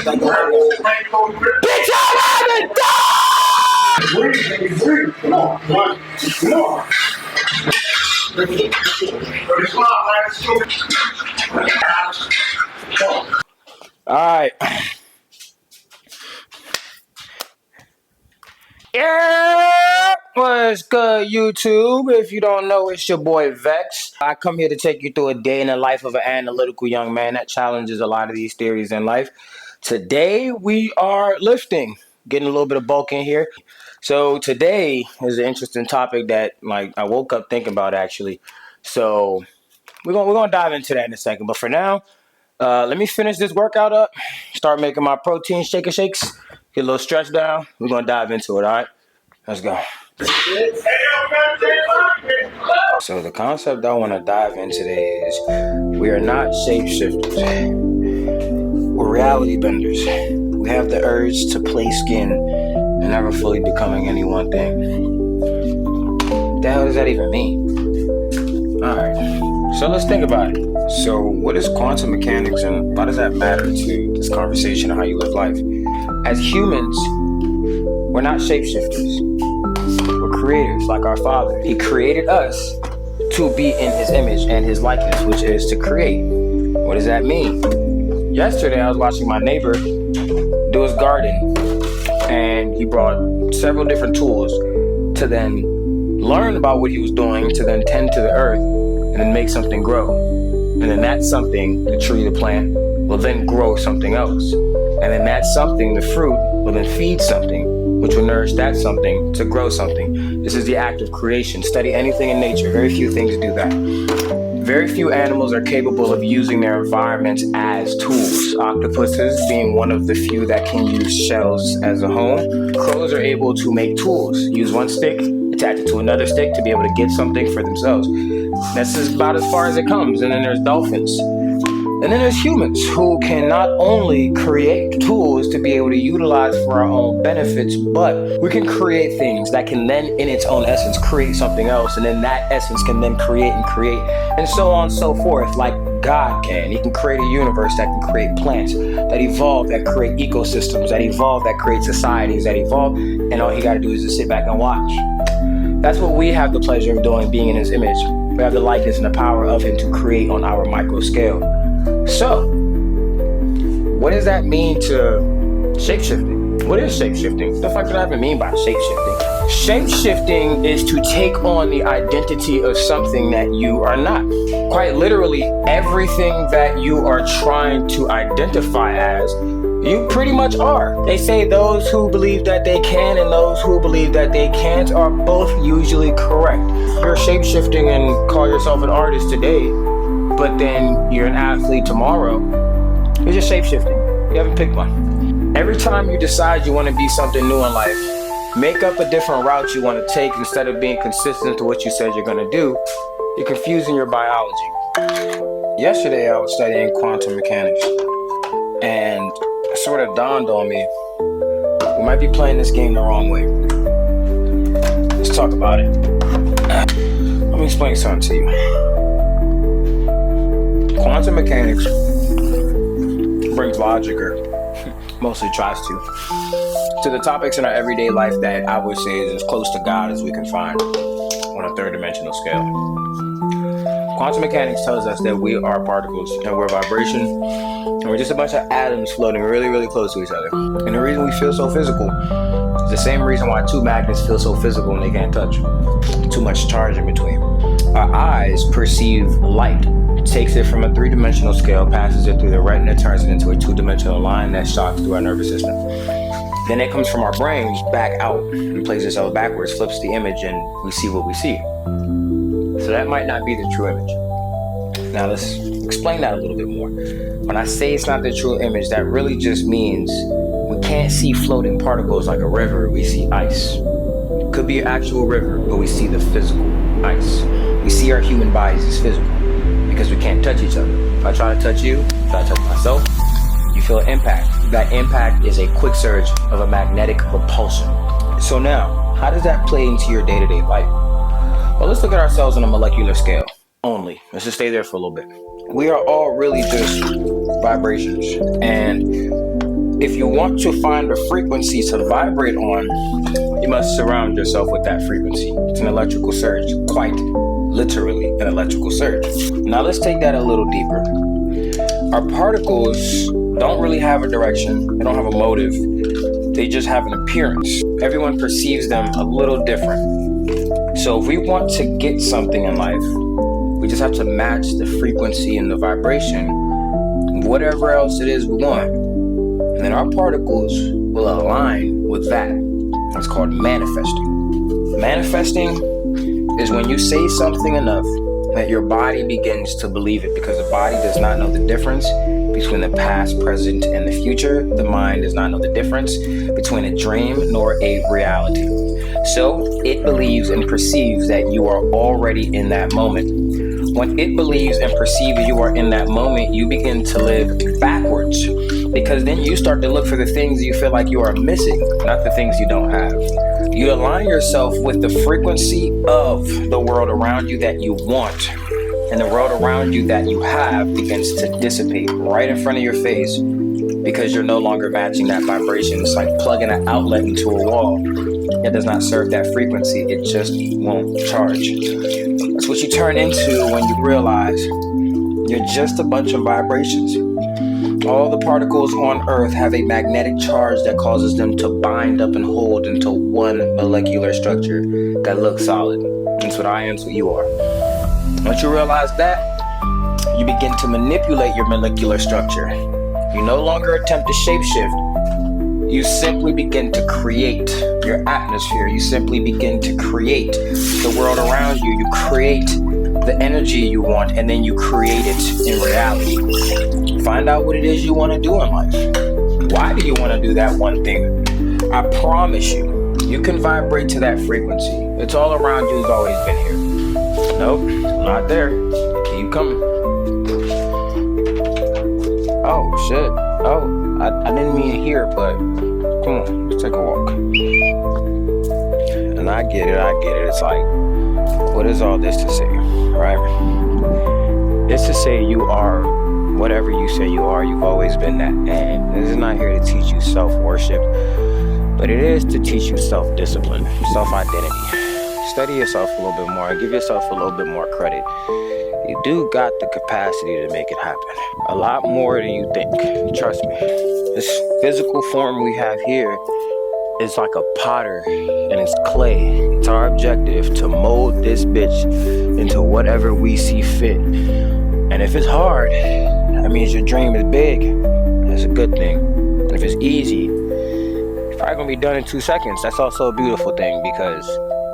Get your rabbit dog! Come on, come on, come on. All right. Yeah, what's good, YouTube? If you don't know, it's your boy Vex. I come here to take you through a day in the life of an analytical young man that challenges a lot of these theories in life. Today, we are lifting, getting a little bit of bulk in here. So today is an interesting topic that, I woke up thinking about actually. So we're gonna dive into that in a second. But for now, let me finish this workout up. Start making my protein shakes. Get a little stretch down. We're gonna dive into it. All right, let's go. So the concept I want to dive in today is we are not shapeshifters. We're reality benders. We have the urge to play skin and never fully becoming any one thing. What the hell does that even mean? Alright, so let's think about it. So what is quantum mechanics and why does that matter to this conversation of how you live life? As humans, we're not shapeshifters. We're creators like our Father. He created us to be in His image and His likeness, which is to create. What does that mean? Yesterday, I was watching my neighbor do his garden, and he brought several different tools to then learn about what he was doing, to then tend to the earth, and then make something grow. And then that something, the tree, the plant, will then grow something else. And then that something, the fruit, will then feed something, which will nourish that something to grow something. This is the act of creation. Study anything in nature. Very few things do that. Very few animals are capable of using their environments as tools. Octopuses being one of the few that can use shells as a home. Crows are able to make tools. Use one stick, attach it to another stick to be able to get something for themselves. That's just about as far as it comes. And then there's dolphins. And then there's humans who can not only create tools to be able to utilize for our own benefits, but we can create things that can then, in its own essence, create something else. And then that essence can then create, and so on and so forth, like God can. He can create a universe that can create plants, that evolve, that create ecosystems, that evolve, that create societies, that evolve. And all he got to do is just sit back and watch. That's what we have the pleasure of doing, being in His image. We have the likeness and the power of Him to create on our micro scale. So, what does that mean to shapeshifting? What is shapeshifting? What the fuck do I even mean by shapeshifting? Shapeshifting is to take on the identity of something that you are not. Quite literally, everything that you are trying to identify as, you pretty much are. They say those who believe that they can and those who believe that they can't are both usually correct. You're shapeshifting and call yourself an artist today, but then you're an athlete tomorrow. You're just shapeshifting. You haven't picked one. Every time you decide you want to be something new in life, make up a different route you want to take instead of being consistent to what you said you're going to do. You're confusing your biology. Yesterday, I was studying quantum mechanics, and it sort of dawned on me, we might be playing this game the wrong way. Let's talk about it. Let me explain something to you. Quantum mechanics brings logic, or mostly tries to the topics in our everyday life that I would say is as close to God as we can find on a third dimensional scale. Quantum mechanics tells us that we are particles and we're vibration, and we're just a bunch of atoms floating really, really close to each other. And the reason we feel so physical is the same reason why two magnets feel so physical and they can't touch. Too much charge in between. Our eyes perceive light. Takes it from a three-dimensional scale, passes it through the retina, turns it into a two-dimensional line that shocks through our nervous system. Then it comes from our brains back out and plays itself backwards, flips the image, and we see what we see. So that might not be the true image. Now let's explain that a little bit more. When I say it's not the true image, that really just means we can't see floating particles like a river, we see ice. It could be an actual river, but we see the physical ice. We see our human bodies as physical, because we can't touch each other. If I try to touch you, if I touch myself, you feel an impact. That impact is a quick surge of a magnetic repulsion. So now, how does that play into your day-to-day life? Well, let's look at ourselves on a molecular scale only. Let's just stay there for a little bit. We are all really just vibrations. And if you want to find a frequency to vibrate on, you must surround yourself with that frequency. It's an electrical surge, quite literally an electrical surge. Now let's take that a little deeper. Our particles don't really have a direction, they don't have a motive, they just have an appearance. Everyone perceives them a little different. So if we want to get something in life, we just have to match the frequency and the vibration, whatever else it is we want. And then our particles will align with that. That's called manifesting. Manifesting is when you say something enough that your body begins to believe it, because the body does not know the difference between the past, present, and the future. The mind does not know the difference between a dream nor a reality. So it believes and perceives that you are already in that moment. When it believes and perceives you are in that moment, you begin to live backwards, because then you start to look for the things you feel like you are missing, not the things you don't have. You align yourself with the frequency of the world around you that you want, and the world around you that you have begins to dissipate right in front of your face, because you're no longer matching that vibration. It's like plugging an outlet into a wall. It does not serve that frequency. It just won't charge. That's what you turn into when you realize you're just a bunch of vibrations. All the particles on Earth have a magnetic charge that causes them to bind up and hold into one molecular structure that looks solid. That's what I am, that's what you are. Once you realize that, you begin to manipulate your molecular structure. You no longer attempt to shapeshift. You simply begin to create your atmosphere. You simply begin to create the world around you. You create the energy you want, and then you create it in reality. Find out what it is you want to do in life. Why do you want to do that one thing? I promise you, you can vibrate to that frequency. It's all around you. It's always been here. Nope, not there. Keep coming. Oh, shit. Oh, I didn't mean to hear, but come on, let's take a walk. And I get it. It's like, what is all this to say, right? It's to say you are whatever you say you are. You've always been that. And this is not here to teach you self-worship, but it is to teach you self-discipline, self-identity. Study yourself a little bit more and give yourself a little bit more credit. You do got the capacity to make it happen. A lot more than you think. Trust me. This physical form we have here is like a potter and it's clay. It's our objective to mold this bitch into whatever we see fit. And if it's hard, that means your dream is big. That's a good thing. And if it's easy, it's probably gonna be done in 2 seconds. That's also a beautiful thing, because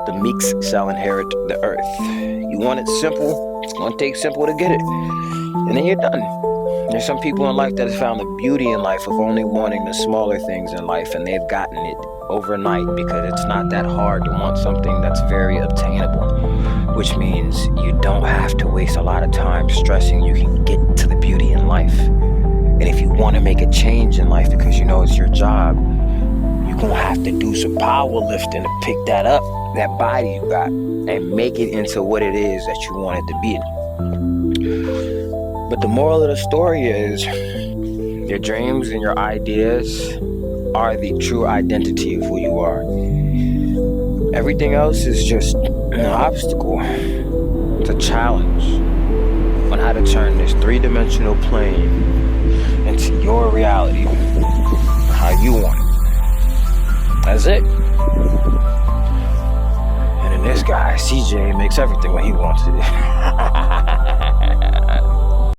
the meeks shall inherit the earth. You want it simple, it's gonna take simple to get it. And then you're done. There's some people in life that have found the beauty in life of only wanting the smaller things in life, and they've gotten it overnight, because it's not that hard to want something that's very obtainable, which means you don't have to waste a lot of time stressing. You can get to the beauty in life. And if you want to make a change in life because you know it's your job, you're gonna have to do some powerlifting to pick that up, that body you got, and make it into what it is that you want it to be. But the moral of the story is, your dreams and your ideas are the true identity of who you are. Everything else is just an obstacle. It's a challenge on how to turn this 3-dimensional plane into your reality, how you want it. That's it. And then this guy, CJ, makes everything what he wants it.